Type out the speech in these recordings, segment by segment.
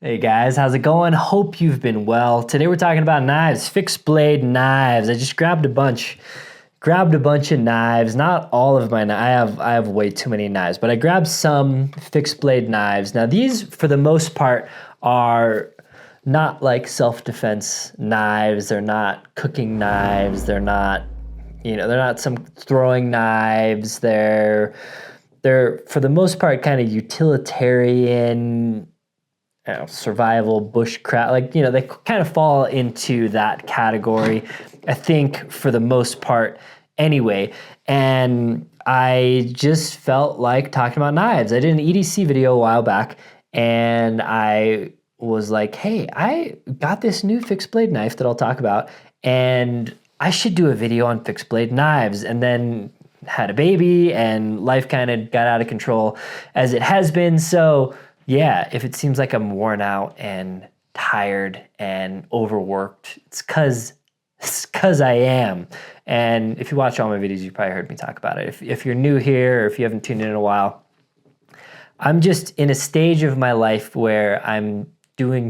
Hey guys, how's it going? Hope you've been well. Today we're talking about knives, fixed blade knives. I just grabbed a bunch of knives. Not all of my knives. I have way too many knives, but I grabbed some fixed blade knives. Now these, for the most part, are not like self-defense knives. They're not cooking knives. They're not, they're not some throwing knives. They're for the most part kind of utilitarian, survival, bushcraft, they kind of fall into that category, I think, for the most part anyway. And I just felt like talking about knives. I did an EDC video a while back, and I was like, hey, I got this new fixed blade knife that I'll talk about, and I should do a video on fixed blade knives. And then had a baby, and life kind of got out of control, as it has been. So yeah, if it seems like I'm worn out and tired and overworked, it's cause I am. And if you watch all my videos, you probably heard me talk about it. If you're new here, or if you haven't tuned in a while, I'm just in a stage of my life where I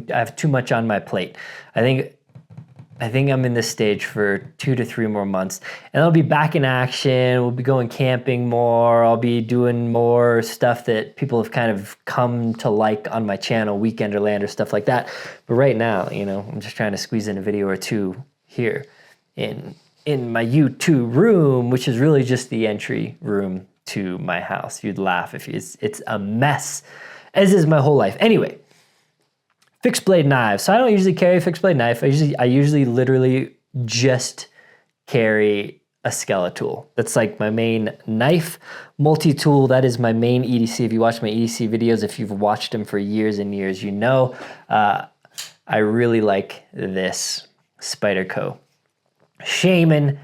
have too much on my plate. I think I'm in this stage for 2 to 3 more months, and I'll be back in action. We'll be going camping more. I'll be doing more stuff that people have kind of come to like on my channel, Weekenderland or stuff like that. But right now, I'm just trying to squeeze in a video or two here in my YouTube room, which is really just the entry room to my house. You'd laugh if it's a mess, as is my whole life. Anyway. Fixed blade knives. So I don't usually carry a fixed blade knife. I usually literally just carry a Skeletal. That's like my main knife multi-tool. That is my main EDC. If you watch my EDC videos, if you've watched them for years and years, you know I really like this Spyderco Shaman,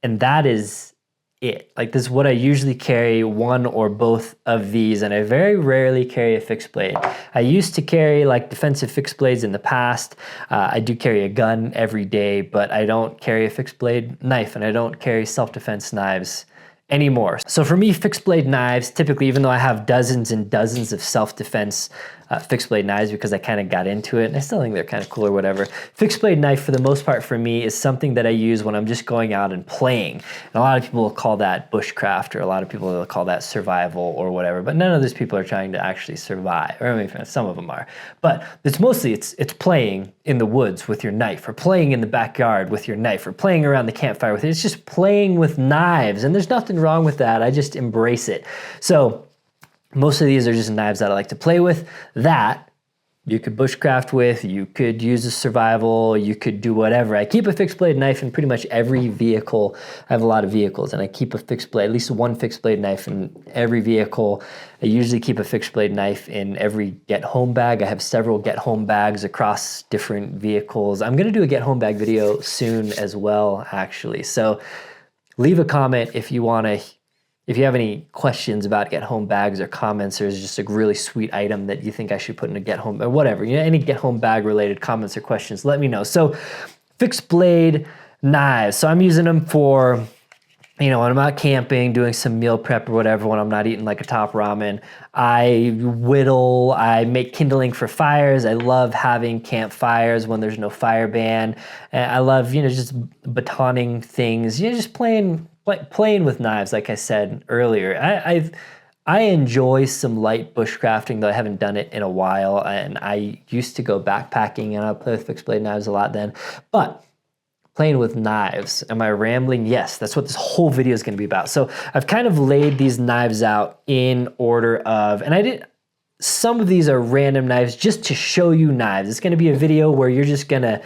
and that is it. Like, this is what I usually carry, one or both of these, and I very rarely carry a fixed blade. I used to carry like defensive fixed blades in the past. I do carry a gun every day, but I don't carry a fixed blade knife, and I don't carry self-defense knives anymore. So for me, fixed blade knives, typically, even though I have dozens and dozens of self-defense fixed blade knives because I kind of got into it, and I still think they're kind of cool or whatever, fixed blade knife for the most part for me is something that I use when I'm just going out and playing. And a lot of people will call that bushcraft, or a lot of people will call that survival or whatever, but none of those people are trying to actually survive. Or I mean, some of them are, but it's mostly it's playing in the woods with your knife, or playing in the backyard with your knife, or playing around the campfire with it. It's just playing with knives, and there's nothing wrong with that. I just embrace it. So most of these are just knives that I like to play with, that you could bushcraft with, you could use as survival, you could do whatever. I keep a fixed blade knife in pretty much every vehicle. I have a lot of vehicles, and I keep a fixed blade, at least one fixed blade knife in every vehicle. I usually keep a fixed blade knife in every get home bag. I have several get home bags across different vehicles. I'm gonna do a get home bag video soon as well, actually. So leave a comment if you have any questions about get home bags, or comments, or is just a really sweet item that you think I should put in a get home, or whatever, any get home bag related comments or questions, let me know. So fixed blade knives. So I'm using them for, when I'm out camping, doing some meal prep or whatever, when I'm not eating like a top ramen. I whittle, I make kindling for fires. I love having campfires when there's no fire ban. And I love, just batoning things, just playing with knives, like I said earlier. I enjoy some light bushcrafting, though I haven't done it in a while, and I used to go backpacking, and I play with fixed blade knives a lot then. But playing with knives, am I rambling? Yes, that's what this whole video is going to be about. So I've kind of laid these knives out in order of, and some of these are random knives just to show you knives. It's going to be a video where you're just going to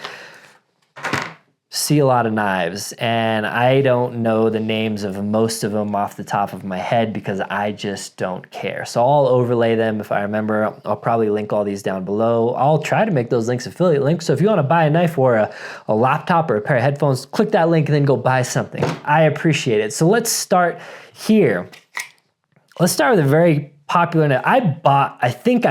see a lot of knives, and I don't know the names of most of them off the top of my head because I just don't care. So I'll overlay them if I remember. I'll probably link all these down below. I'll try to make those links affiliate links. So if you want to buy a knife or a laptop or a pair of headphones, click that link and then go buy something. I appreciate it. So let's start here. Let's start with a very popular knife. I think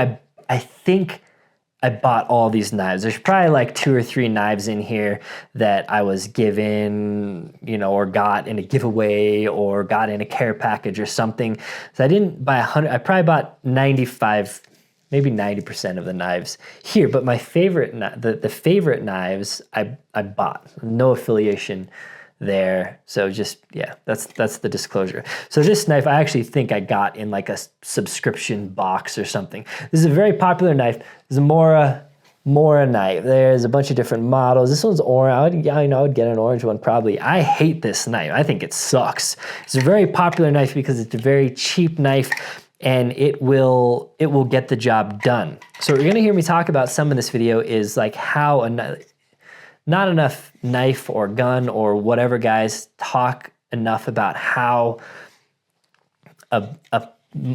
I bought all these knives. There's probably like 2 or 3 knives in here that I was given, or got in a giveaway, or got in a care package or something. So I didn't buy 100. I probably bought 95 maybe 90% of the knives here. But my favorite, the favorite knives I bought. No affiliation there. So just, yeah, that's the disclosure. So this knife I actually think I got in like a subscription box or something. This is a very popular knife. This is a Mora knife. There's a bunch of different models. This one's orange. I would get an orange one probably. I hate this knife. I think it sucks. It's a very popular knife because it's a very cheap knife and it will get the job done. So what you're gonna hear me talk about some in this video is like how not enough knife or gun or whatever guys talk enough about how a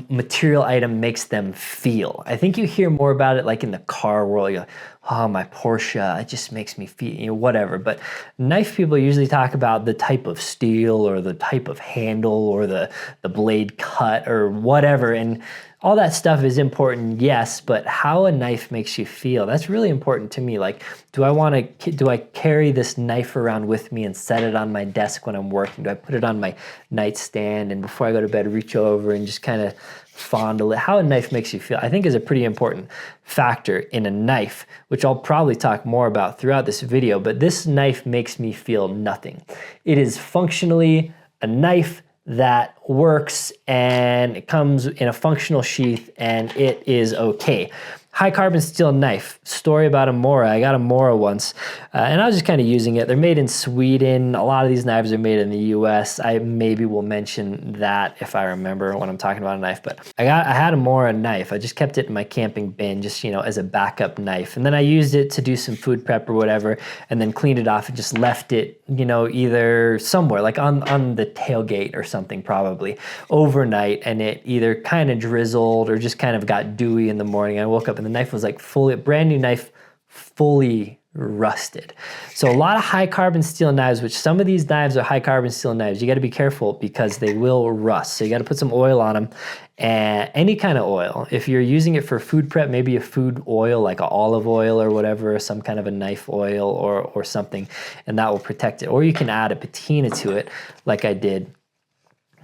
material item makes them feel. I think you hear more about it like in the car world. You're like, oh, my Porsche, it just makes me feel, you know, whatever. But knife people usually talk about the type of steel or the type of handle or the blade cut or whatever. And all that stuff is important, yes, but how a knife makes you feel, that's really important to me. Like, do I carry this knife around with me and set it on my desk when I'm working? Do I put it on my nightstand and before I go to bed, reach over and just kind of fondle it? How a knife makes you feel, I think, is a pretty important factor in a knife, which I'll probably talk more about throughout this video, but this knife makes me feel nothing. It is functionally a knife that works and it comes in a functional sheath and it is okay. High carbon steel knife, story about a Mora. I got a Mora once and I was just kind of using it. They're made in Sweden. A lot of these knives are made in the US. I maybe will mention that if I remember when I'm talking about a knife, but I had a Mora knife. I just kept it in my camping bin just, you know, as a backup knife. And then I used it to do some food prep or whatever and then cleaned it off and just left it, you know, either somewhere like on the tailgate or something probably overnight, and it either kind of drizzled or just kind of got dewy in the morning. I woke up and the knife was like brand new knife, fully rusted. So a lot of high carbon steel knives, which some of these knives are high carbon steel knives, you got to be careful because they will rust. So you got to put some oil on them, and any kind of oil. If you're using it for food prep, maybe a food oil like olive oil or whatever, some kind of a knife oil or something, and that will protect it. Or you can add a patina to it like I did.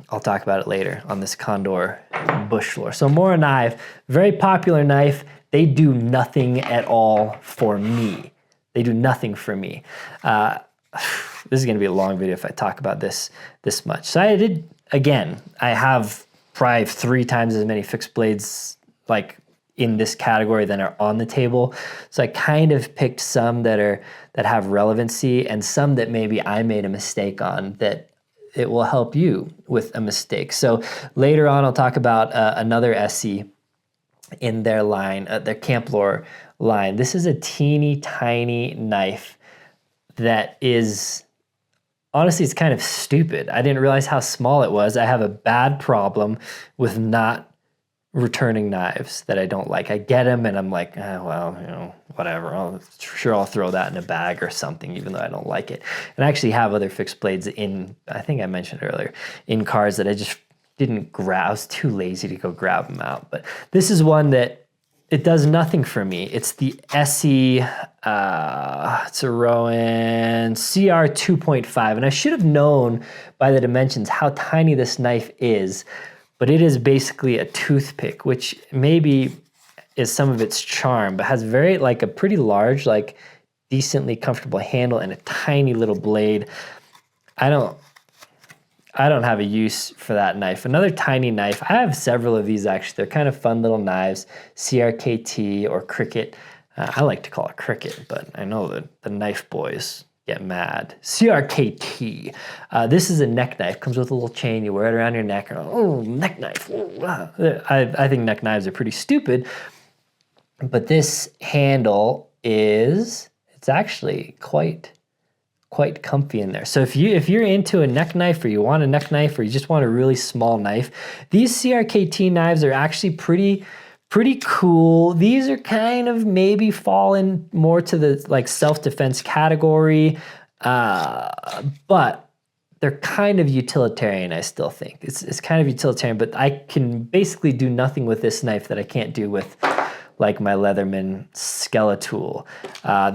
I'll talk about it later on this Condor bush floor. So Mora knife, very popular knife. They do nothing at all for me. They do nothing for me. This is gonna be a long video if I talk about this much. So I did, again, I have probably 3 times as many fixed blades like in this category than are on the table. So I kind of picked some that have relevancy and some that maybe I made a mistake on that it will help you with a mistake. So later on, I'll talk about another SE in their line, their Camplor line. This is a teeny tiny knife that is, honestly, it's kind of stupid. I didn't realize how small it was. I have a bad problem with not returning knives that I don't like. I get them and I'm like, well, you know, whatever. I'll throw that in a bag or something, even though I don't like it. And I actually have other fixed blades in, I think I mentioned earlier, in cars that I just didn't grab. I was too lazy to go grab them out. But this is one that it does nothing for me. It's the SE, it's a Rowan CR 2.5. And I should have known by the dimensions how tiny this knife is, but it is basically a toothpick, which maybe is some of its charm, but has like a pretty large, like decently comfortable handle and a tiny little blade. I don't have a use for that knife. Another tiny knife, I have several of these actually. They're kind of fun little knives, CRKT or Cricket. I like to call it Cricket, but I know that the knife boys get mad. CRKT. This is a neck knife. Comes with a little chain. You wear it around your neck. Oh, neck knife. I think neck knives are pretty stupid, but this handle it's actually quite comfy in there. So if you're into a neck knife, or you want a neck knife, or you just want a really small knife, these CRKT knives are actually pretty cool. These are kind of maybe falling more to the like self-defense category, but they're kind of utilitarian, I still think. It's kind of utilitarian, but I can basically do nothing with this knife that I can't do with like my Leatherman Skeletool.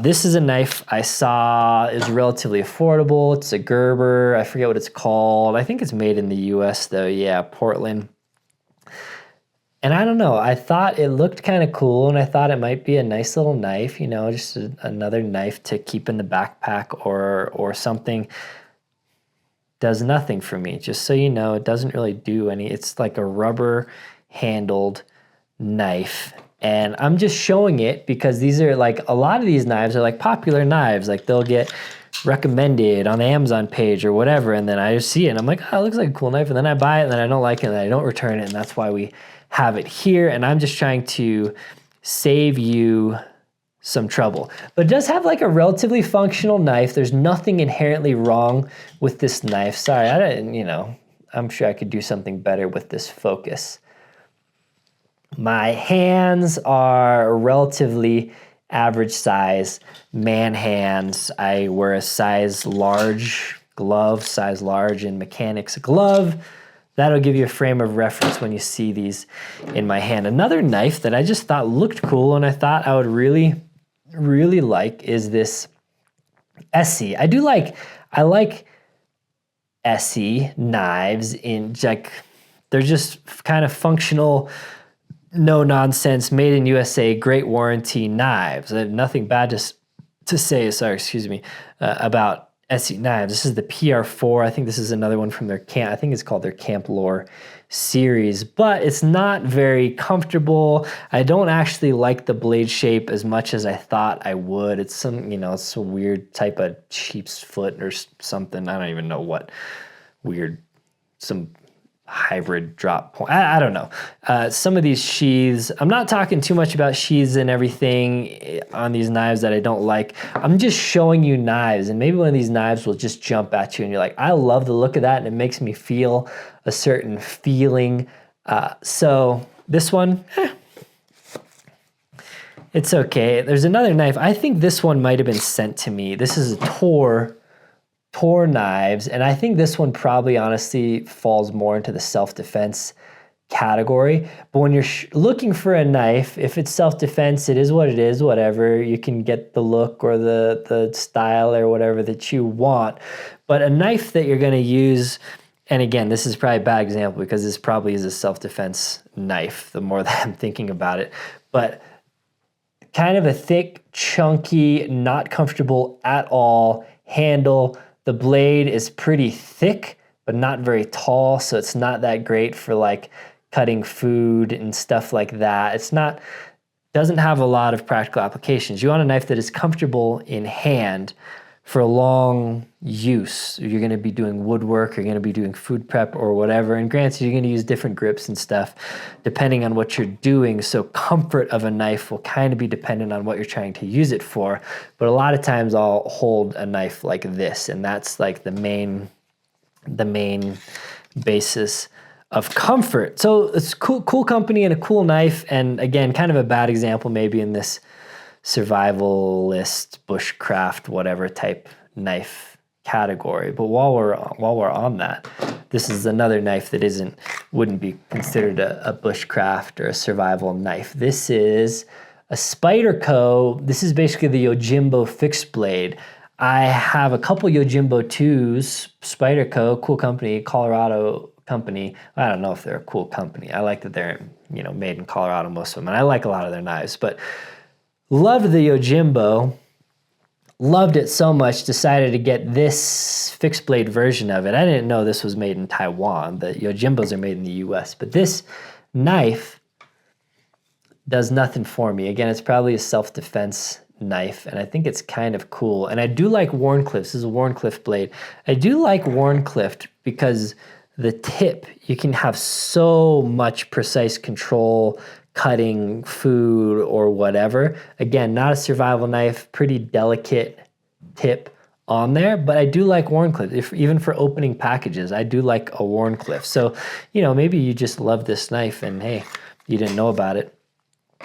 This is a knife I saw is relatively affordable. It's a Gerber, I forget what it's called. I think it's made in the US though, yeah, Portland. And I don't know, I thought it looked kind of cool, and I thought it might be a nice little knife, you know, just another knife to keep in the backpack or something. Does nothing for me. Just so you know, it doesn't really do any. It's like a rubber handled knife. And I'm just showing it because these are like, a lot of these knives are like popular knives. Like they'll get recommended on the Amazon page or whatever. And then I just see it and I'm like, oh, it looks like a cool knife. And then I buy it and then I don't like it and then I don't return it. And that's why we have it here. And I'm just trying to save you some trouble. But it does have like a relatively functional knife. There's nothing inherently wrong with this knife. Sorry, I didn't, you know, I'm sure I could do something better with this focus. My hands are relatively average size man hands. I wear a size large glove, size large in mechanics glove. That'll give you a frame of reference when you see these in my hand. Another knife that I just thought looked cool and I thought I would really like is this Essie. I like Essie knives in like, they're just kind of functional, no nonsense, made in USA, great warranty knives. Nothing bad to say, sorry, excuse me, about Essie knives. This is the PR4. I think this is another one from their I think it's called their Camp Lore series, but it's not very comfortable. I don't actually like the blade shape as much as I thought I would. It's some, you know, it's a weird type of sheep's foot or something. I don't even know what weird, some hybrid drop point. I don't know. Some of these sheaths, I'm not talking too much about sheaths and everything on these knives that I don't like. I'm just showing you knives, and maybe one of these knives will just jump at you and you're like, I love the look of that and it makes me feel a certain feeling. So this one, it's okay. There's another knife. I think this one might have been sent to me. This is a Tor knives, and I think this one probably honestly falls more into the self-defense category. But when you're looking for a knife, if it's self-defense, it is what it is, whatever. You can get the look or the style or whatever that you want. But a knife that you're going to use, and again, this is probably a bad example because this probably is a self-defense knife, the more that I'm thinking about it. But kind of a thick, chunky, not comfortable at all handle. The blade is pretty thick, but not very tall, so it's not that great for like cutting food and stuff like that. Doesn't have a lot of practical applications. You want a knife that is comfortable in hand for a long use. You're gonna be doing woodwork, you're gonna be doing food prep or whatever, and granted, you're gonna use different grips and stuff depending on what you're doing, so comfort of a knife will kind of be dependent on what you're trying to use it for, but a lot of times I'll hold a knife like this, and that's like the main basis of comfort. So it's cool company and a cool knife, and again, kind of a bad example maybe in this survivalist, bushcraft, whatever type knife category. But while we're on that, this is another knife that wouldn't be considered a bushcraft or a survival knife. This is a Spyderco. This is basically the Yojimbo fixed blade. I have a couple Yojimbo 2s, Spyderco, cool company, Colorado company. I don't know if they're a cool company. I like that they're, you know, made in Colorado, most of them, and I like a lot of their knives, but loved the Yojimbo, loved it so much, decided to get this fixed blade version of it. I didn't know this was made in Taiwan. The Yojimbos are made in the US, but this knife does nothing for me. Again, it's probably a self-defense knife, and I think it's kind of cool. And I do like Wharncliffe. This is a Wharncliffe blade. I do like Wharncliffe because the tip, you can have so much precise control cutting food or whatever. Again, not a survival knife, pretty delicate tip on there, but I do like Wharncliffe. Even for opening packages, I do like a Wharncliffe. So, you know, maybe you just love this knife and hey, you didn't know about it,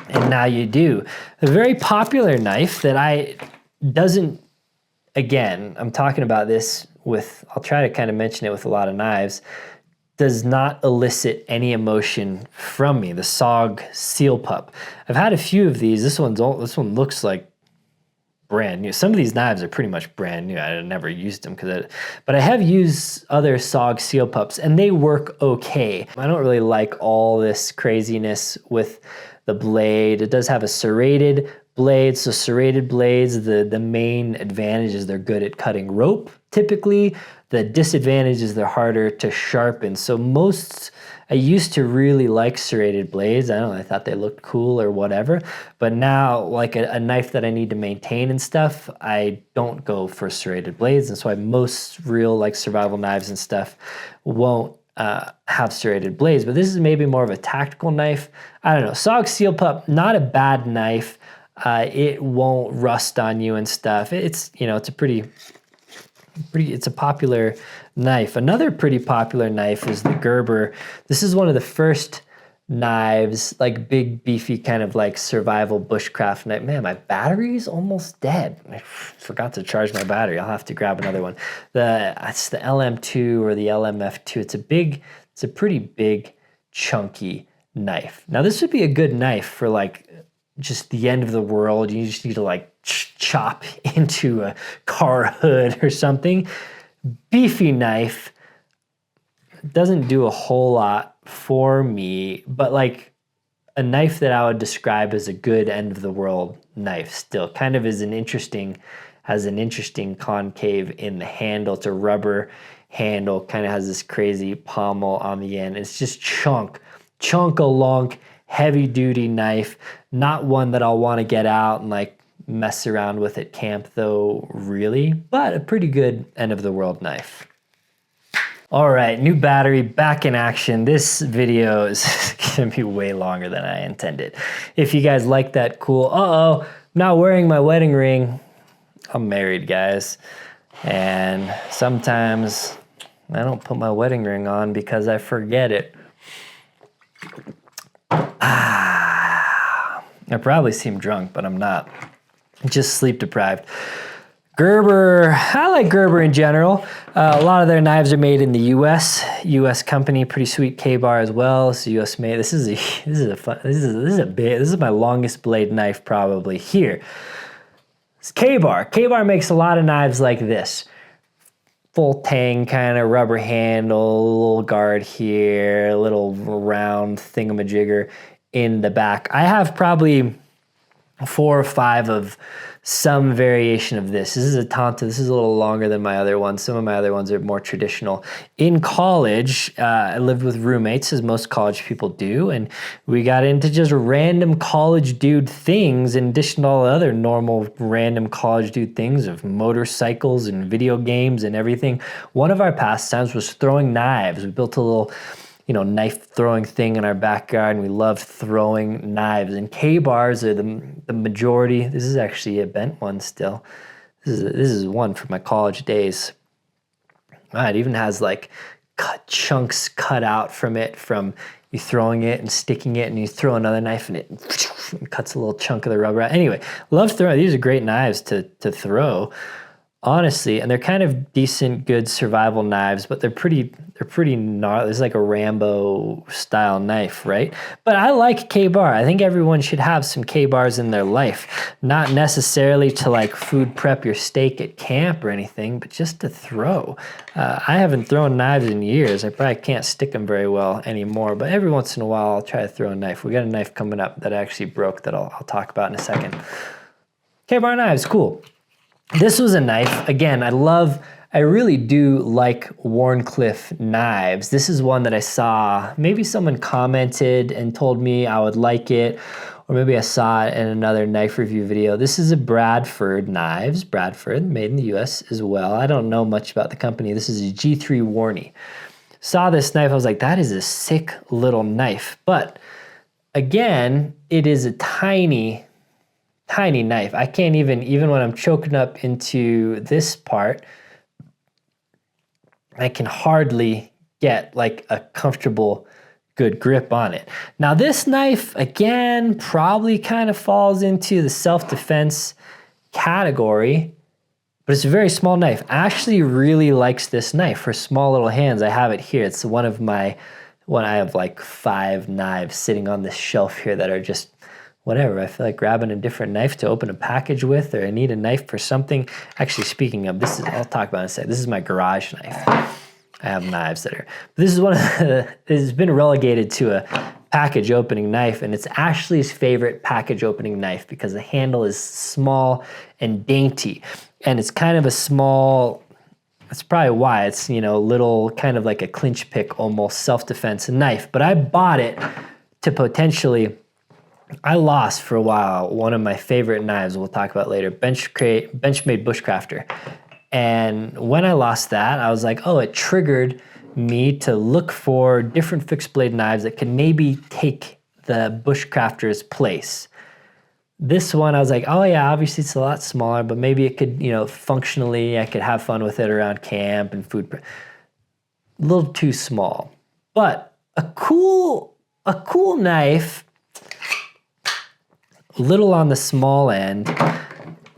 and now you do. A very popular knife that again, I'm talking about this with, I'll try to kind of mention it with a lot of knives, does not elicit any emotion from me. The SOG Seal Pup. I've had a few of these. This one looks like brand new. Some of these knives are pretty much brand new. I never used them but I have used other SOG Seal Pups and they work okay. I don't really like all this craziness with the blade. It does have a serrated blade, so serrated blades, the main advantage is they're good at cutting rope typically. The disadvantage is they're harder to sharpen. So I used to really like serrated blades. I don't know, I thought they looked cool or whatever. But now, like a knife that I need to maintain and stuff, I don't go for serrated blades. And so most real like survival knives and stuff won't have serrated blades. But this is maybe more of a tactical knife. I don't know. SOG Seal Pup, not a bad knife. It won't rust on you and stuff. It's, you know, it's a popular knife. Another pretty popular knife is the Gerber. This is one of the first knives, like big, beefy, kind of like survival bushcraft knife. Man, my battery's almost dead. I forgot to charge my battery. I'll have to grab another one. It's the LM2 or the LMF2. It's a pretty big, chunky knife. Now, this would be a good knife for like just the end of the world. You just need to like chop into a car hood or something. Beefy knife doesn't do a whole lot for me, but like a knife that I would describe as a good end of the world knife still. Kind of has an interesting concave in the handle. It's a rubber handle, kind of has this crazy pommel on the end. It's just chunk-a-lunk, heavy duty knife. Not one that I'll want to get out and like mess around with at camp though, really, but a pretty good end of the world knife. All right, new battery, back in action. This video is gonna be way longer than I intended. If you guys like that, cool. I'm not wearing my wedding ring. I'm married, guys. And sometimes I don't put my wedding ring on because I forget it. I probably seem drunk, but I'm not. Just sleep deprived. Gerber, I like Gerber in general. A lot of their knives are made in the U.S. company, pretty sweet K-bar as well. It's U.S. made. This is my longest blade knife probably here. It's K-bar. K-bar makes a lot of knives like this. Full tang kind of rubber handle, little guard here, a little round thingamajigger in the back. I have probably 4 or 5 of some variation of this. This is a Tanta. This is a little longer than my other ones. Some of my other ones are more traditional. In college, I lived with roommates, as most college people do, and we got into just random college dude things in addition to all the other normal random college dude things of motorcycles and video games and everything. One of our pastimes was throwing knives. We built a little knife throwing thing in our backyard, and we loved throwing knives. And K-bars are the majority. This is actually a bent one still. This is one from my college days. It even has like chunks cut out from it from you throwing it and sticking it, and you throw another knife and it cuts a little chunk of the rubber out. Anyway, love throwing. These are great knives to throw. Honestly, and they're kind of decent, good survival knives, but they're pretty gnarly. It's like a Rambo style knife, right? But I like K-bar. I think everyone should have some K-bars in their life. Not necessarily to like food prep your steak at camp or anything, but just to throw. I haven't thrown knives in years. I probably can't stick them very well anymore, but every once in a while I'll try to throw a knife. We got a knife coming up that I actually broke that I'll talk about in a second. K-bar knives, cool. This was a knife, again, I really do like Wharncliffe knives. This is one that I saw, maybe someone commented and told me I would like it, or maybe I saw it in another knife review video. This is a Bradford knives, Bradford, made in the US as well. I don't know much about the company. This is a G3 Warney. Saw this knife, I was like, that is a sick little knife. But again, it is a tiny knife. I can't even when I'm choking up into this part, I can hardly get like a comfortable, good grip on it. Now this knife, again, probably kind of falls into the self-defense category, but it's a very small knife. Ashley really likes this knife for small little hands. I have it here. It's I have like 5 knives sitting on this shelf here that are just whatever. I feel like grabbing a different knife to open a package with, or I need a knife for something. Actually, speaking of, I'll talk about it in a second. This is my garage knife. I have knives that are, this is one of the, it's been relegated to a package opening knife, and it's Ashley's favorite package opening knife because the handle is small and dainty, and it's kind of a small, that's probably why it's, you know, little kind of like a clinch pick, almost self-defense knife. But I bought it to potentially, I lost for a while one of my favorite knives we'll talk about later, Benchmade Bushcrafter. And when I lost that, I was like, oh, it triggered me to look for different fixed blade knives that could maybe take the Bushcrafter's place. This one, I was like, oh yeah, obviously it's a lot smaller, but maybe it could, you know, functionally, I could have fun with it around camp and food. A little too small, but a cool knife, a little on the small end.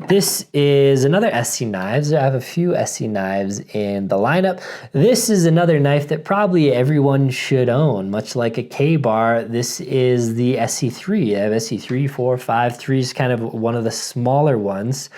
This is another SC Knives. I have a few SC Knives in the lineup. This is another knife that probably everyone should own, much like a K-bar. This is the SC3. I have SC3, 4, 5. 3 is kind of one of the smaller ones.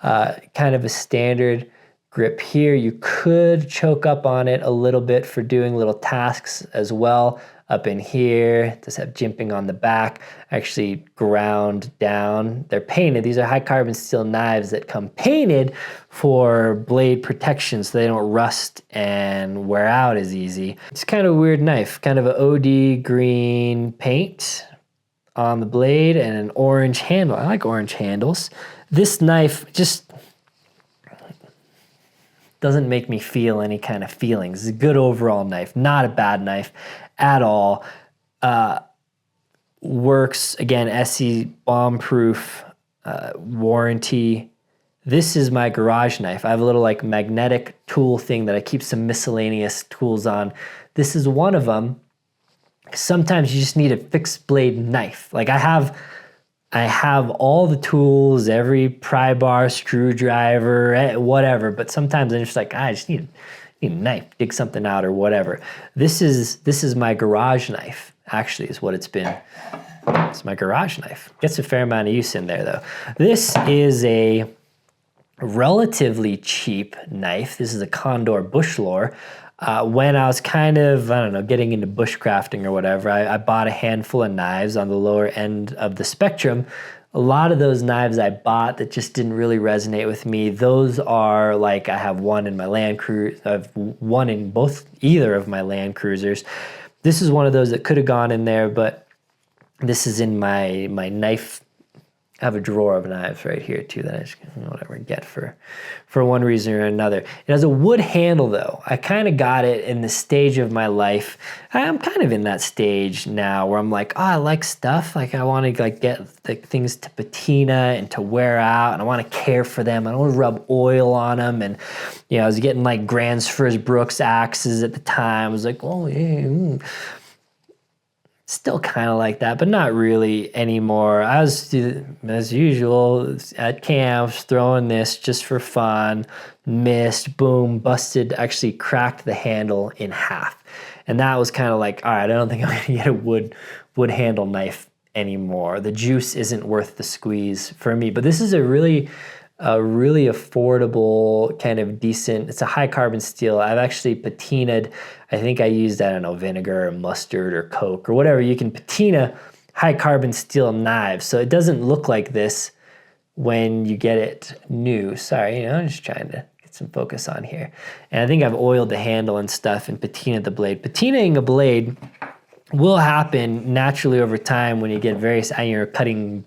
Kind of a standard grip here. You could choke up on it a little bit for doing little tasks as well. Up in here, it does have jimping on the back, actually ground down. They're painted. These are high carbon steel knives that come painted for blade protection so they don't rust and wear out as easy. It's kind of a weird knife, kind of an OD green paint on the blade and an orange handle. I like orange handles. This knife just doesn't make me feel any kind of feelings. It's a good overall knife, not a bad knife at all. Works, again, SC bomb-proof, warranty. This is my garage knife. I have a little like magnetic tool thing that I keep some miscellaneous tools on. This is one of them. Sometimes you just need a fixed blade knife. Like I have all the tools, every pry bar, screwdriver, whatever, but sometimes I'm just like, I just need a knife, dig something out or whatever. This is my garage knife, actually, is what it's been. It's my garage knife. Gets a fair amount of use in there, though. This is a relatively cheap knife. This is a Condor bush lore. When I was kind of, I don't know, getting into bushcrafting or whatever, I bought a handful of knives on the lower end of the spectrum. A lot of those knives I bought that just didn't really resonate with me, those are like, I have one in my Land Cruiser, I have one in either of my Land Cruisers. This is one of those that could have gone in there, but this is in my knife. I have a drawer of knives right here too that I just whatever get for one reason or another. It has a wood handle though. I kind of got it in the stage of my life. I'm kind of in that stage now where I'm like, oh, I like stuff. Like I want to like get like things to patina and to wear out, and I want to care for them. I don't want to rub oil on them. And you know, I was getting like Gransfors Brooks axes at the time. I was like, oh yeah. Still kind of like that, but not really anymore. I was, as usual, at camps, throwing this just for fun, missed, boom, busted, actually cracked the handle in half. And that was kind of like, all right, I don't think I'm gonna get a wood handle knife anymore. The juice isn't worth the squeeze for me. But this is a really affordable, kind of decent, it's a high carbon steel. I've actually patinaed, I think I used, I don't know, vinegar or mustard or Coke or whatever. You can patina high carbon steel knives. So it doesn't look like this when you get it new. Sorry, I'm just trying to get some focus on here. And I think I've oiled the handle and stuff and patinaed the blade. Patinaing a blade will happen naturally over time when you get various, you're cutting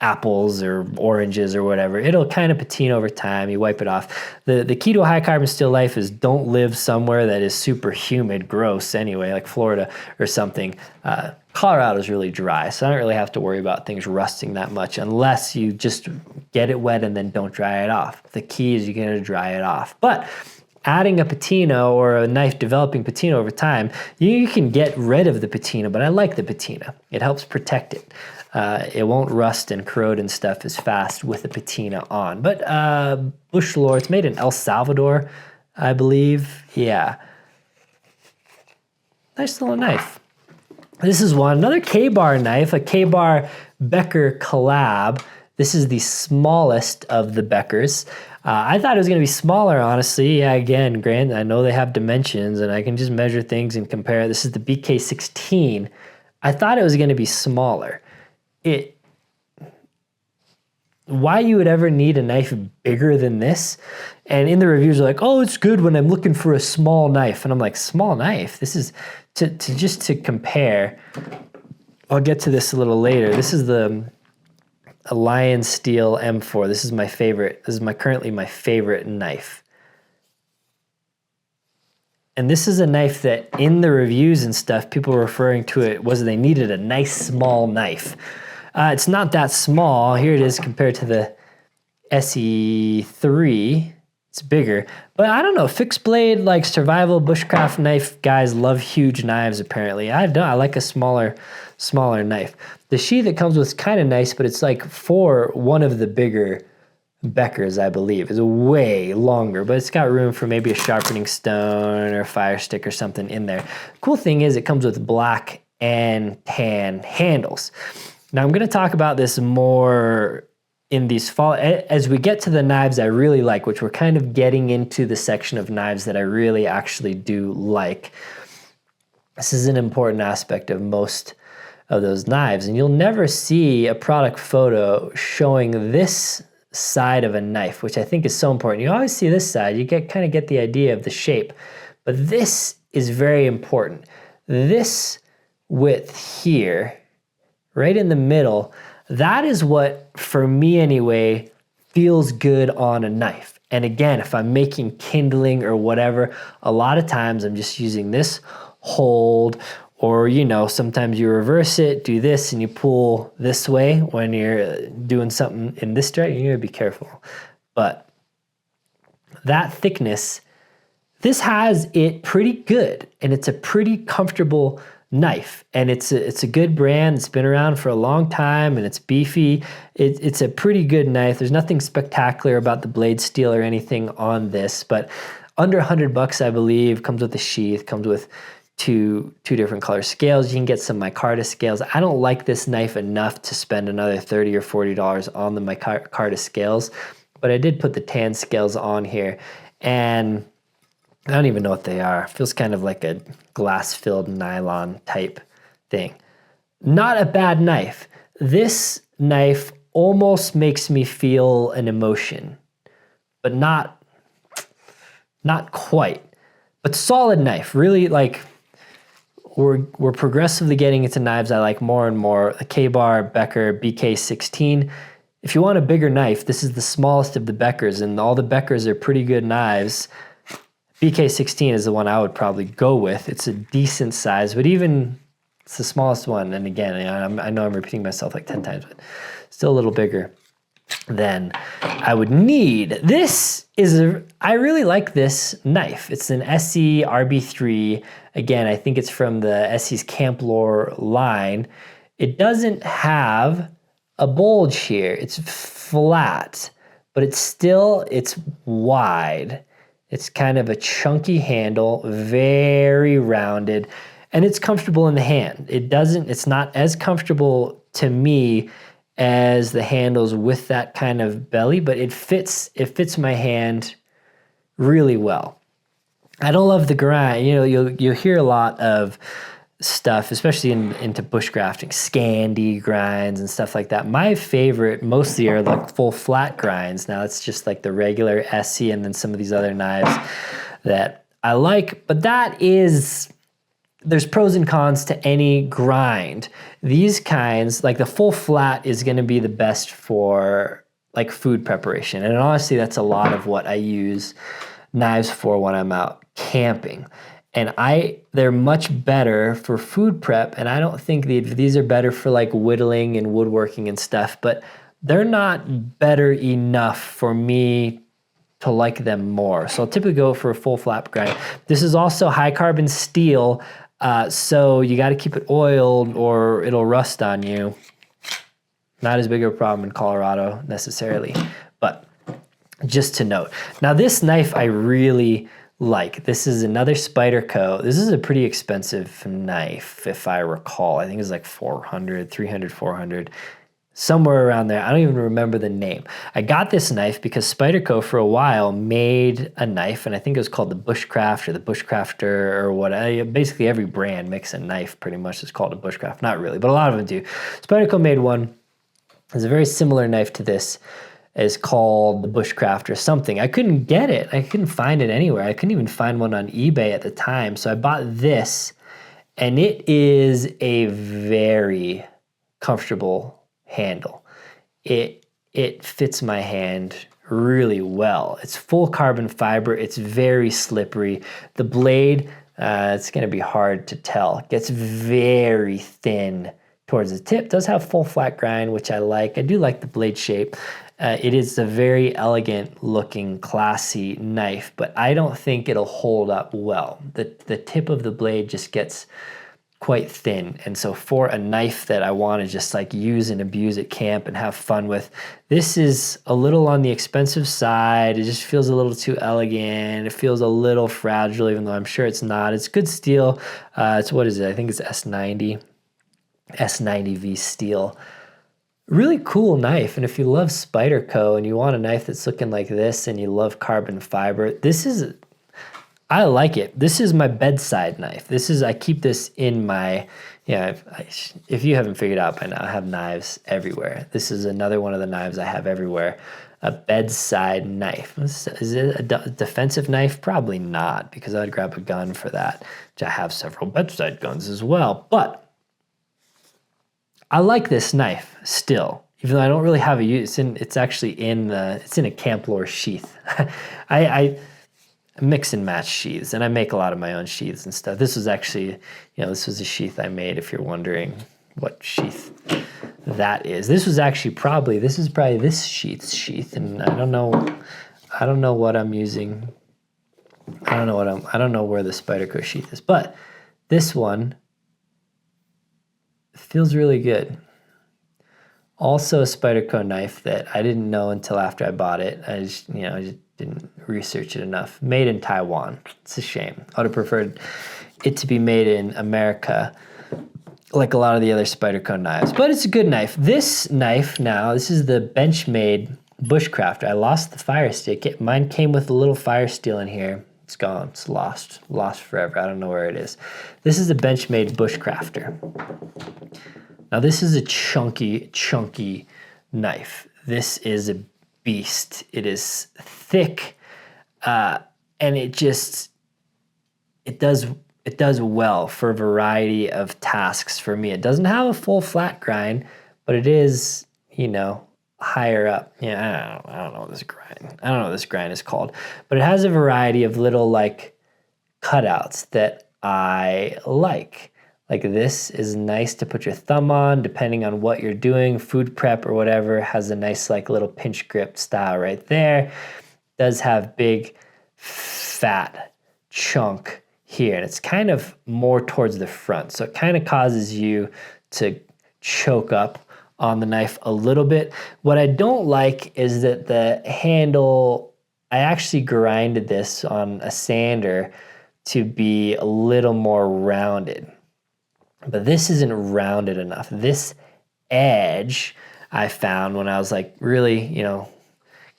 apples or oranges or whatever. It'll kind of patina over time. You wipe it off. The key to a high carbon steel life is don't live somewhere that is super humid, gross anyway, like Florida or something. Colorado's really dry, so I don't really have to worry about things rusting that much unless you just get it wet and then don't dry it off. The key is you're going to dry it off. But adding a patina or a knife developing patina over time, you can get rid of the patina, but I like the patina. It helps protect it. It won't rust and corrode and stuff as fast with the patina on. But bush lore, it's made in El Salvador, I believe. Yeah. Nice little knife. This is one, another K-Bar knife, a K-Bar Becker collab. This is the smallest of the Beckers. I thought it was gonna be smaller, honestly. Yeah, again, granted, I know they have dimensions and I can just measure things and compare. This is the BK16. I thought it was gonna be smaller. Why you would ever need a knife bigger than this? And in the reviews are like, oh, it's good when I'm looking for a small knife. And I'm like, small knife? This is, just to compare, I'll get to this a little later. This is the Lion Steel M4. This is my favorite. This is currently my favorite knife. And this is a knife that in the reviews and stuff, people were referring to it was they needed a nice small knife. It's not that small. Here it is compared to the SE3. It's bigger, but I don't know. Fixed blade, like survival bushcraft knife guys love huge knives. Apparently, I don't. I like a smaller knife. The sheath it comes with is kind of nice, but it's like for one of the bigger Beckers, I believe, is way longer, but it's got room for maybe a sharpening stone or a fire stick or something in there. Cool thing is it comes with black and tan handles. Now I'm going to talk about this more in these fall, as we get to the knives I really like, which we're kind of getting into the section of knives that I really actually do like. This is an important aspect of most of those knives, and you'll never see a product photo showing this side of a knife, which I think is so important. You always see this side, you kind of get the idea of the shape, but this is very important. This width here, right in the middle, that is what, for me anyway, feels good on a knife. And again, if I'm making kindling or whatever, a lot of times I'm just using this hold, or sometimes you reverse it, do this, and you pull this way when you're doing something in this direction. You gotta be careful. But that thickness, this has it pretty good, and it's a pretty comfortable knife, and it's a good brand. It's been around for a long time, and it's beefy. It's a pretty good knife. There's nothing spectacular about the blade steel or anything on this, but under $100, I believe. Comes with a sheath, comes with two different color scales. You can get some micarta scales. I don't like this knife enough to spend another $30 or $40 on the micarta scales, but I did put the tan scales on here, and I don't even know what they are. It feels kind of like a glass-filled nylon type thing. Not a bad knife. This knife almost makes me feel an emotion, but not quite. But solid knife. Really, like, we're progressively getting into knives I like more and more. The K-Bar Becker BK16. If you want a bigger knife, this is the smallest of the Beckers, and all the Beckers are pretty good knives. BK16 is the one I would probably go with. It's a decent size, but even it's the smallest one. And again, I know I'm repeating myself like 10 times, but still a little bigger than I would need. I really like this knife. It's an SE RB3. Again, I think it's from the SE's Camp Lore line. It doesn't have a bulge here. It's flat, but it's wide. It's kind of a chunky handle, very rounded, and it's comfortable in the hand. It's not as comfortable to me as the handles with that kind of belly, but it fits my hand really well. I don't love the grind. You'll hear a lot of stuff, especially into bushcrafting, Scandi grinds and stuff like that. My favorite mostly are like full flat grinds. Now it's just like the regular SC and then some of these other knives that I like, but there's pros and cons to any grind. These kinds, like the full flat, is gonna be the best for like food preparation. And honestly, that's a lot of what I use knives for when I'm out camping. And they're much better for food prep, and I don't think these are better for like whittling and woodworking and stuff, but they're not better enough for me to like them more. So I'll typically go for a full flap grind. This is also high carbon steel, so you gotta keep it oiled or it'll rust on you. Not as big of a problem in Colorado necessarily, but just to note. Now this knife I really like. This is another Spyderco. This is a pretty expensive knife, if I recall. I think it's like 400, 300, 400, somewhere around there. I don't even remember the name. I got this knife because Spyderco for a while made a knife, and I think it was called the Bushcraft or the Bushcrafter or what. Basically every brand makes a knife pretty much that's called a Bushcraft. Not really, but a lot of them do. Spyderco made one. It's a very similar knife to this. Is called the Bushcraft or something. I couldn't get it. I couldn't find it anywhere. I couldn't even find one on eBay at the time. So I bought this, and it is a very comfortable handle. It fits my hand really well. It's full carbon fiber. It's very slippery. The blade, it's going to be hard to tell. It gets very thin towards the tip. It does have full flat grind, which I like. I do like the blade shape. It is a very elegant looking, classy knife, but I don't think it'll hold up well. The tip of the blade just gets quite thin. And so for a knife that I want to just like use and abuse at camp and have fun with, this is a little on the expensive side. It just feels a little too elegant. It feels a little fragile, even though I'm sure it's not. It's good steel. It's, what is it? I think it's S90 V steel. Really cool knife, and if you love Spyderco and you want a knife that's looking like this and you love carbon fiber, I like it. This is my bedside knife. I keep this in my, if you haven't figured out by now, I have knives everywhere. This is another one of the knives I have everywhere, a bedside knife. Is it a defensive knife? Probably not, because I'd grab a gun for that, which I have several bedside guns as well, but I like this knife still, even though I don't really have a use. It's actually in a Camp Lore sheath. I mix and match sheaths, and I make a lot of my own sheaths and stuff. This was actually, this was a sheath I made, if you're wondering what sheath that is. This is probably this sheath, and I don't know what I'm using. I don't know where the Spyderco sheath is, but this one feels really good. Also a Spyderco knife that I didn't know until after I bought it. I just didn't research it enough. Made in Taiwan. It's a shame. I would have preferred it to be made in America, like a lot of the other Spyderco knives. But it's a good knife. This knife now, this is the Benchmade Bushcraft. I lost the fire stick. Mine came with a little fire steel in here. It's gone. It's lost forever. I don't know where it is. This is a Benchmade Bushcrafter. Now this is a chunky knife. This is a beast. It is thick, and it does well for a variety of tasks for me. It doesn't have a full flat grind, but it is, higher up. Yeah, I don't know what this grind. I don't know what this grind is called, but it has a variety of little like cutouts that I like. Like this is nice to put your thumb on, depending on what you're doing, food prep or whatever. Has a nice like little pinch grip style right there. Does have big fat chunk here, and it's kind of more towards the front, so it kind of causes you to choke up on the knife a little bit. What I don't like is that the handle, I actually grinded this on a sander to be a little more rounded, but this isn't rounded enough. This edge I found when I was like really,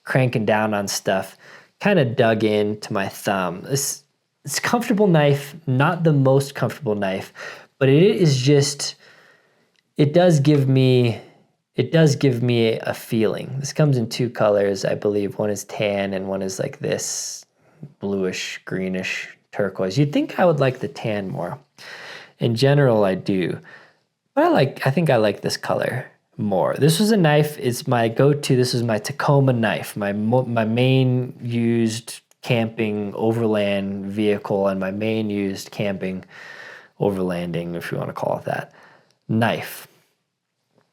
cranking down on stuff, kind of dug into my thumb. It's a comfortable knife, not the most comfortable knife, but it does give me a feeling. This comes in two colors, I believe. One is tan and one is like this bluish, greenish turquoise. You'd think I would like the tan more. In general, I do. But I think I like this color more. This was a knife, it's my go-to. This is my Tacoma knife, my main used camping overland vehicle and my main used camping overlanding, if you want to call it that, knife.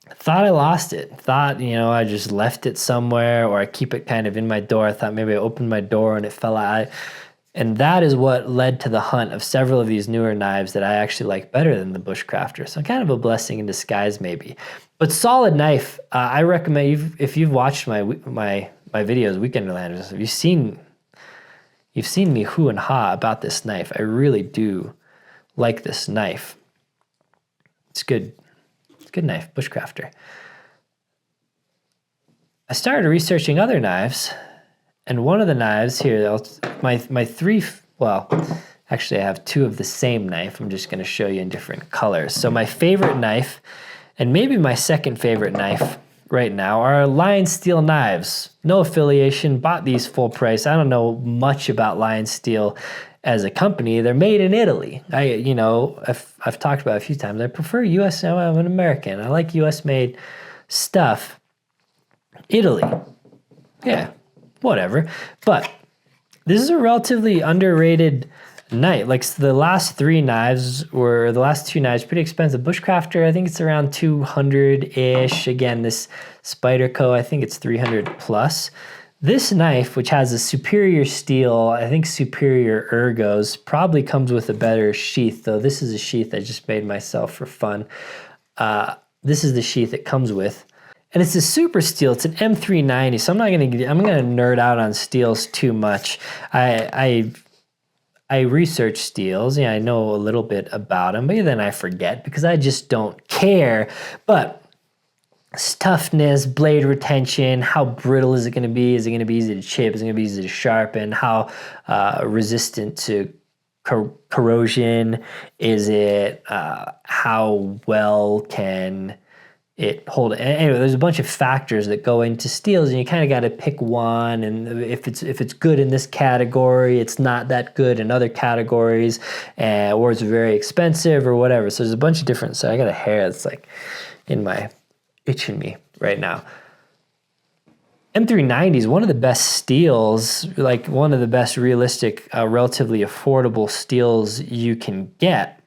Thought I lost it. Thought, I just left it somewhere, or I keep it kind of in my door. I thought maybe I opened my door and it fell out. And that is what led to the hunt of several of these newer knives that I actually like better than the Bushcrafter. So kind of a blessing in disguise maybe. But solid knife. I recommend, if you've watched my videos, Weekend Landers, if you've seen, You've seen me hoo and ha about this knife. I really do like this knife. It's good. It's a good knife, Bushcrafter. I started researching other knives, and one of the knives here, my three, well, actually I have two of the same knife. I'm just going to show you in different colors. So my favorite knife, and maybe my second favorite knife right now, are Lion Steel knives. No affiliation, bought these full price. I don't know much about Lion Steel as a company. They're made in Italy. I've talked about it a few times. I prefer US, I'm an American. I like US made stuff. Italy, yeah, whatever. But this is a relatively underrated knife. Like the last two knives, pretty expensive. Bushcrafter, I think it's around 200-ish. Again, this Spyderco, I think it's 300 plus. This knife, which has a superior steel, I think superior ergos, probably comes with a better sheath, though this is a sheath I just made myself for fun. This is the sheath it comes with. And it's a super steel. It's an M390, so I'm gonna nerd out on steels too much. I research steels. Yeah, I know a little bit about them, but then I forget because I just don't care. But toughness, blade retention, how brittle is it gonna be? Is it gonna be easy to chip? Is it gonna be easy to sharpen? How resistant to corrosion is it? How well can it hold it? Anyway, there's a bunch of factors that go into steels, and you kind of got to pick one. And if it's good in this category, it's not that good in other categories, or it's very expensive or whatever. So there's a bunch of different. So I got a hair that's like itching me right now. M390 is one of the best steels, like one of the best realistic, relatively affordable steels you can get.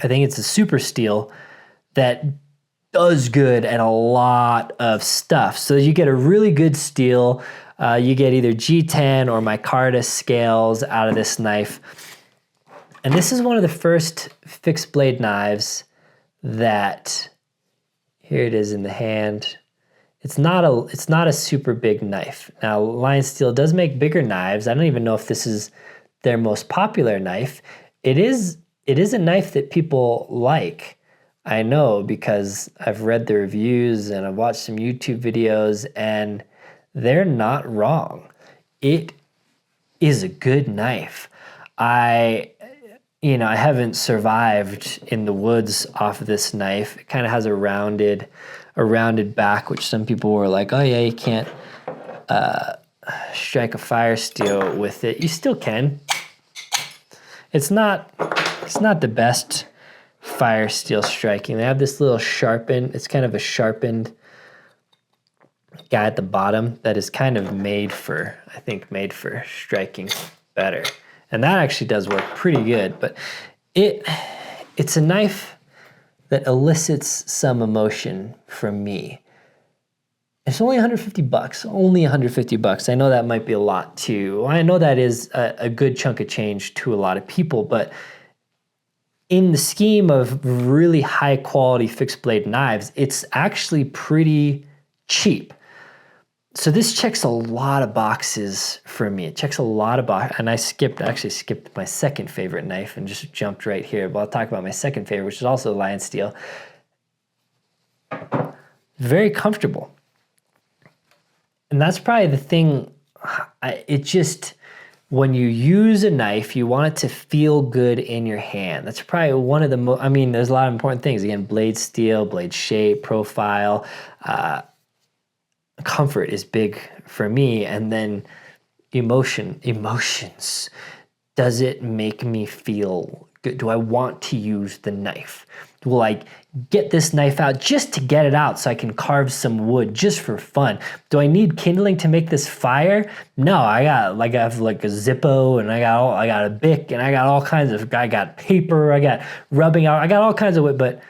I think it's a super steel that does good at a lot of stuff. So you get a really good steel. You get either G10 or micarta scales out of this knife. And this is one of the first fixed blade knives that, here it is in the hand. It's not a super big knife. Now, Lion Steel does make bigger knives. I don't even know if this is their most popular knife. It is a knife that people like. I know because I've read the reviews and I've watched some YouTube videos, and they're not wrong. It is a good knife. I haven't survived in the woods off of this knife. It kind of has a rounded back, which some people were like, oh yeah, you can't strike a fire steel with it. You still can. It's not the best fire steel striking. They have this little sharpened, it's kind of a sharpened guy at the bottom that is kind of made for striking better. And that actually does work pretty good, but it's a knife that elicits some emotion from me. It's only $150, only $150. I know that might be a lot too. I know that is a good chunk of change to a lot of people, but in the scheme of really high quality fixed blade knives, it's actually pretty cheap. So this checks a lot of boxes for me. It checks a lot of boxes, and I actually skipped my second favorite knife and just jumped right here. But I'll talk about my second favorite, which is also Lion Steel. Very comfortable. And that's probably the thing, when you use a knife, you want it to feel good in your hand. That's probably one of the most, there's a lot of important things. Again, blade steel, blade shape, profile, comfort is big for me. And then emotions. Does it make me feel good? Do I want to use the knife? Will I get this knife out just to get it out so I can carve some wood just for fun? Do I need kindling to make this fire? No, I have like a Zippo, and I got a Bic, and I got paper, I got rubbing out, I got all kinds of wood, but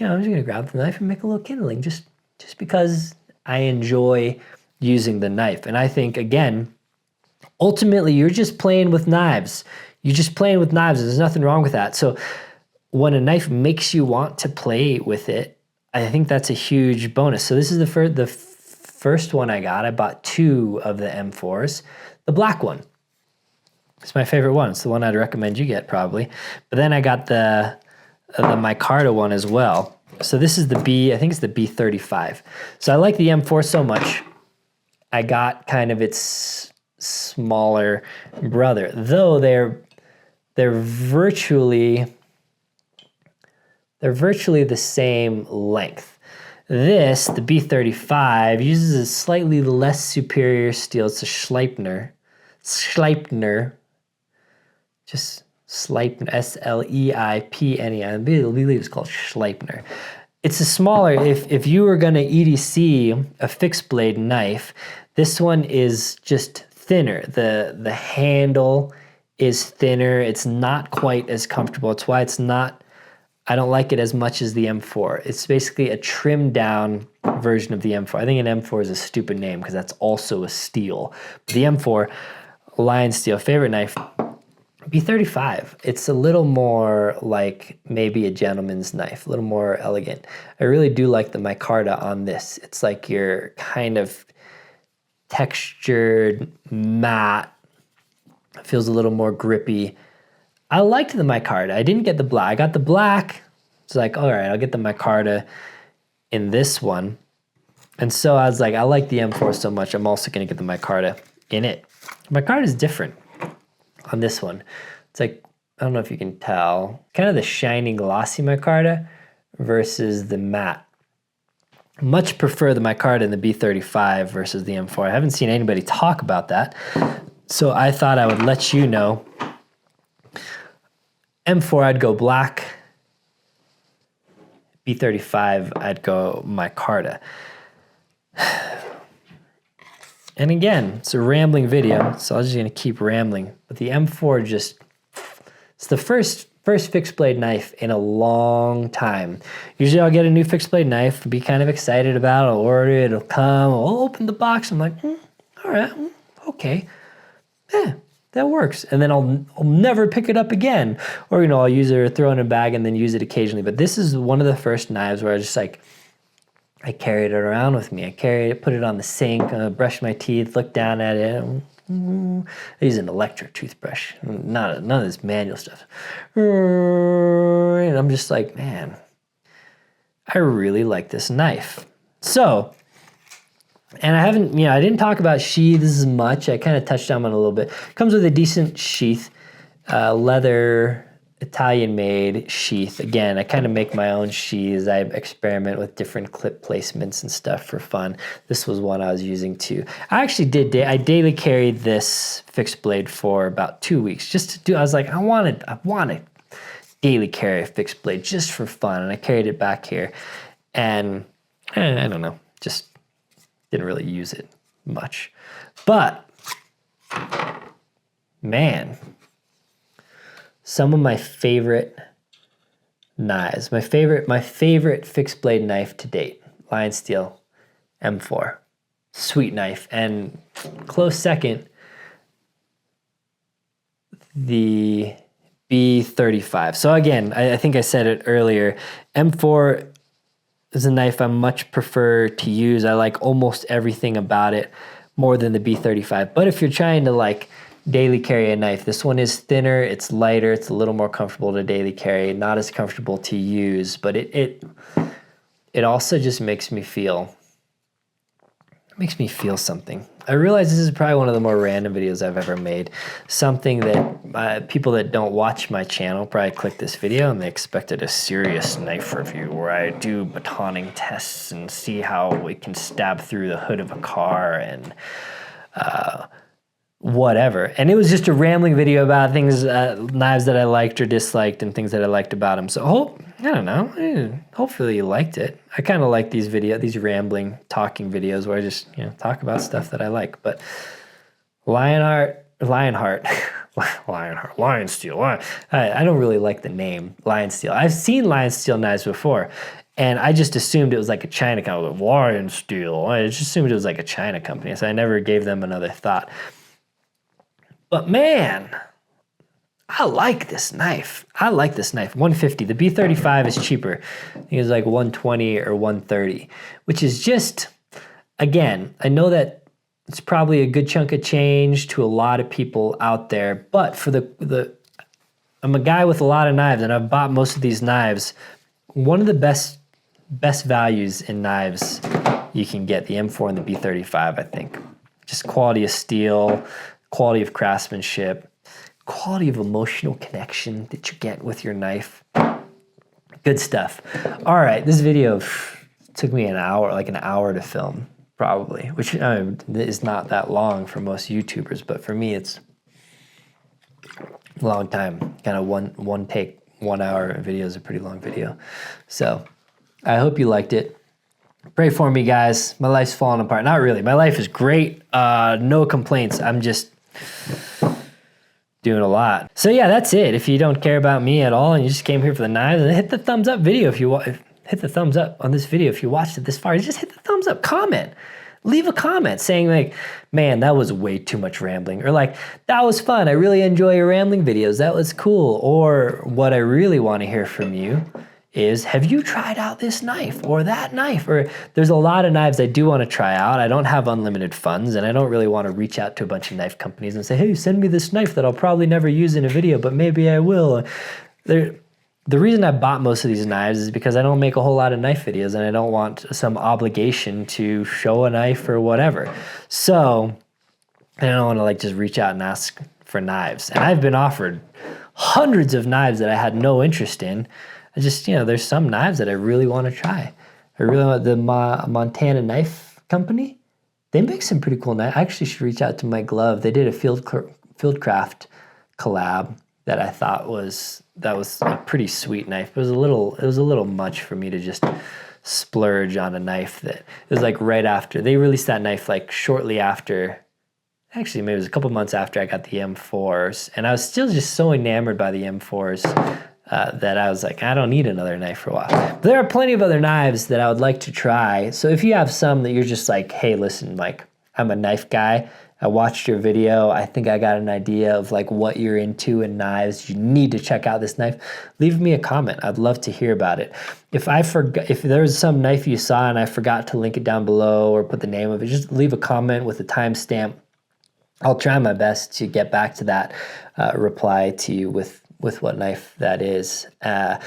I'm just gonna grab the knife and make a little kindling just because I enjoy using the knife. And I think, again, ultimately you're just playing with knives. You're just playing with knives, and there's nothing wrong with that. So when a knife makes you want to play with it, I think that's a huge bonus. So this is the first one I got. I bought two of the M4s. The black one. It's my favorite one. It's the one I'd recommend you get probably. But then I got the micarta one as well. So this is the I think it's the B35. So I like the M4 so much. I got kind of its smaller brother, though they're virtually the same length. This, the B35, uses a slightly less superior steel. It's a Schleipner, just Sleipner, S-L-E-I-P-N-E. I believe it's called Schleipner. It's a smaller, if you were gonna EDC a fixed blade knife, this one is just thinner. The handle is thinner. It's not quite as comfortable. It's why I don't like it as much as the M4. It's basically a trimmed down version of the M4. I think an M4 is a stupid name because that's also a steel. But the M4, Lion Steel, favorite knife, B35. It's a little more like maybe a gentleman's knife, a little more elegant. I really do like the micarta on this. It's like your kind of textured, matte, feels a little more grippy. I liked the micarta. I didn't get the black. I got the black. It's like, all right, I'll get the micarta in this one. And so I was like, I like the M4 so much, I'm also gonna get the micarta in it. Micarta is different on this one. It's like, I don't know if you can tell, kind of the shiny glossy micarta versus the matte. Much prefer the micarta in the B35 versus the M4. I haven't seen anybody talk about that. So I thought I would let you know. M4, I'd go black. B35, I'd go micarta. And again, it's a rambling video, so I'm just gonna keep rambling. But the M4 just, it's the first fixed blade knife in a long time. Usually I'll get a new fixed blade knife, be kind of excited about it, I'll order it, it'll come, I'll open the box, I'm like, all right, okay, yeah, that works. And then I'll never pick it up again. Or, I'll use it or throw it in a bag and then use it occasionally. But this is one of the first knives where I just like, I carried it around with me. I carried it, put it on the sink, brushed my teeth, looked down at it. I use an electric toothbrush, none of this manual stuff. And I'm just like, man, I really like this knife. So, and I didn't talk about sheaths as much. I kind of touched on it a little bit. Comes with a decent sheath, leather, Italian-made sheath. Again, I kind of make my own sheaths. I experiment with different clip placements and stuff for fun. This was one I was using too. I actually I daily carried this fixed blade for about 2 weeks just to do. I was like, I want to daily carry a fixed blade just for fun, and I carried it back here, and I don't know, just didn't really use it much. But man, some of my favorite knives, my favorite fixed blade knife to date, Lion Steel M4, sweet knife, and close second, the B35. So again, I think I said it earlier, M4 is a knife I much prefer to use. I like almost everything about it more than the B35. But if you're trying to like daily carry a knife, this one is thinner, it's lighter, it's a little more comfortable to daily carry, not as comfortable to use, but it also just makes me feel something. I realize this is probably one of the more random videos I've ever made. Something that people that don't watch my channel probably click this video and they expected a serious knife review where I do batoning tests and see how it can stab through the hood of a car and whatever. And it was just a rambling video about things, knives that I liked or disliked and things that I liked about them. So I don't know, hopefully you liked it. I kind of like these rambling, talking videos where I just, talk about stuff that I like. But Lion Steel. I don't really like the name Lion Steel. I've seen Lion Steel knives before, and I just assumed it was like a China company. Lion Steel. I just assumed it was like a China company, so I never gave them another thought. But man, I like this knife. 150. The B35 is cheaper. I think it's like 120 or 130, which is just, again, I know that it's probably a good chunk of change to a lot of people out there. But for I'm a guy with a lot of knives, and I've bought most of these knives. One of the best values in knives you can get, the M4 and the B35, I think. Just quality of steel, quality of craftsmanship, quality of emotional connection that you get with your knife. Good stuff. All right, this video took me an hour to film, probably, which is not that long for most YouTubers, but for me, it's a long time. Kind of one take, 1 hour video is a pretty long video. So I hope you liked it. Pray for me, guys. My life's falling apart. Not really. My life is great. No complaints. I'm just doing a lot. So yeah, that's it. If you don't care about me at all and you just came here for the knives, hit the thumbs up video if you hit the thumbs up on this video if you watched it this far. Just hit the thumbs up. Comment. Leave a comment saying like, man, that was way too much rambling. Or like, that was fun. I really enjoy your rambling videos. That was cool. Or what I really want to hear from you is, have you tried out this knife or that knife? Or there's a lot of knives I do want to try out. I don't have unlimited funds, and I don't really want to reach out to a bunch of knife companies and say, hey, send me this knife that I'll probably never use in a video, but maybe I will. The reason I bought most of these knives is because I don't make a whole lot of knife videos, and I don't want some obligation to show a knife or whatever. So I don't want to like just reach out and ask for knives. And I've been offered hundreds of knives that I had no interest in. I just, there's some knives that I really want to try. I really want the Montana Knife Company. They make some pretty cool knives. I actually should reach out to my glove. They did a Fieldcraft collab that I thought was a pretty sweet knife. It was a little much for me to just splurge on a knife that it was like right after they released that knife, like shortly after. Actually, maybe it was a couple months after I got the M4s, and I was still just so enamored by the M4s. That I was like, I don't need another knife for a while. But there are plenty of other knives that I would like to try. So if you have some that you're just like, hey, listen, like I'm a knife guy. I watched your video. I think I got an idea of like what you're into in knives. You need to check out this knife. Leave me a comment. I'd love to hear about it. If there's some knife you saw and I forgot to link it down below or put the name of it, just leave a comment with a timestamp. I'll try my best to get back to that, reply to you with what knife that is. I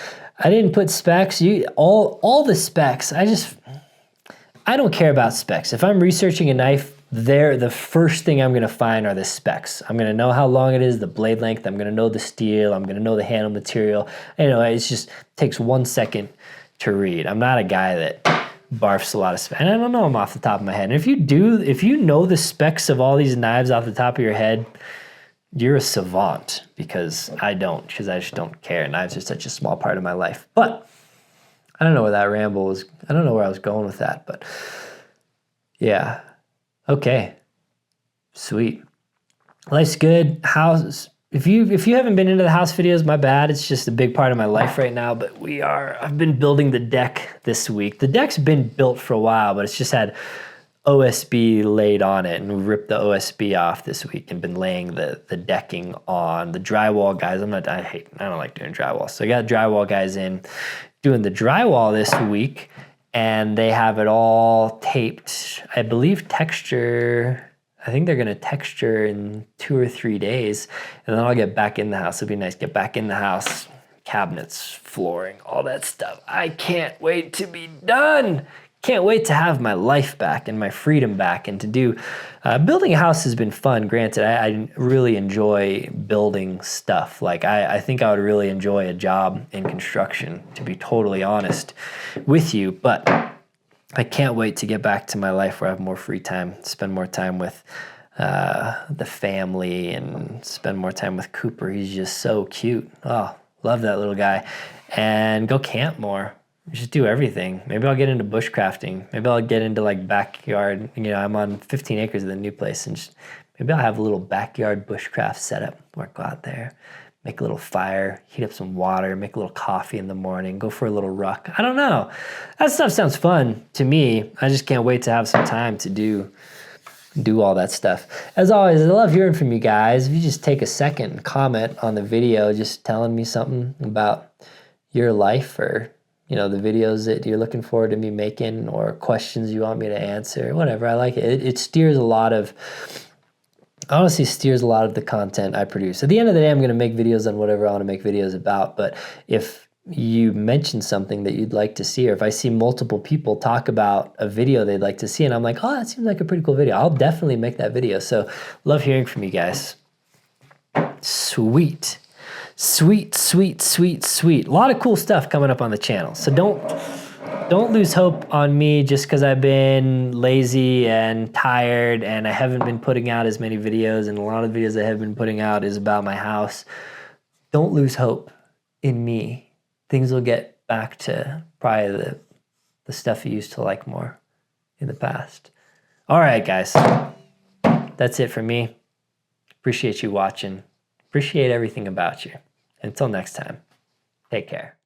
didn't put specs. All the specs, I don't care about specs. If I'm researching a knife, the first thing I'm gonna find are the specs. I'm gonna know how long it is, the blade length, I'm gonna know the steel, I'm gonna know the handle material. It just takes 1 second to read. I'm not a guy that barfs a lot of specs. And I don't know them off the top of my head. And if you know the specs of all these knives off the top of your head, you're a savant, because I just don't care. Knives are such a small part of my life. But I don't know where that ramble was. I don't know where I was going with that, but yeah. Okay. Sweet. Life's good. Houses. If you haven't been into the house videos, my bad. It's just a big part of my life right now, but I've been building the deck this week. The deck's been built for a while, but it's just had OSB laid on it, and we ripped the OSB off this week and been laying the decking on. The drywall guys, I don't like doing drywall. So I got drywall guys in doing the drywall this week, and they have it all taped. I believe texture, I think they're gonna texture in 2 or 3 days, and then I'll get back in the house. It'll be nice, get back in the house, cabinets, flooring, all that stuff. I can't wait to be done. Can't wait to have my life back and my freedom back, and to do, building a house has been fun. Granted, I really enjoy building stuff. Like I think I would really enjoy a job in construction, to be totally honest with you, but I can't wait to get back to my life where I have more free time, spend more time with the family, and spend more time with Cooper. He's just so cute. Oh, love that little guy. And go camp more. Just do everything. Maybe I'll get into bushcrafting. Maybe I'll get into like backyard. I'm on 15 acres of the new place, and maybe I'll have a little backyard bushcraft setup where I go out there, make a little fire, heat up some water, make a little coffee in the morning, go for a little ruck. I don't know. That stuff sounds fun to me. I just can't wait to have some time to do all that stuff. As always, I love hearing from you guys. If you just take a second and comment on the video, just telling me something about your life, or you know, the videos that you're looking forward to me making, or questions you want me to answer, whatever. I like it. It steers a lot of, honestly steers a lot of the content I produce. At the end of the day, I'm going to make videos on whatever I want to make videos about. But if you mention something that you'd like to see, or if I see multiple people talk about a video they'd like to see, and I'm like, oh, that seems like a pretty cool video, I'll definitely make that video. So love hearing from you guys. Sweet. Sweet, sweet, sweet, sweet. A lot of cool stuff coming up on the channel. So don't lose hope on me just because I've been lazy and tired and I haven't been putting out as many videos, and a lot of the videos I have been putting out is about my house. Don't lose hope in me. Things will get back to probably the stuff you used to like more in the past. All right, guys. That's it for me. Appreciate you watching. Appreciate everything about you. Until next time, take care.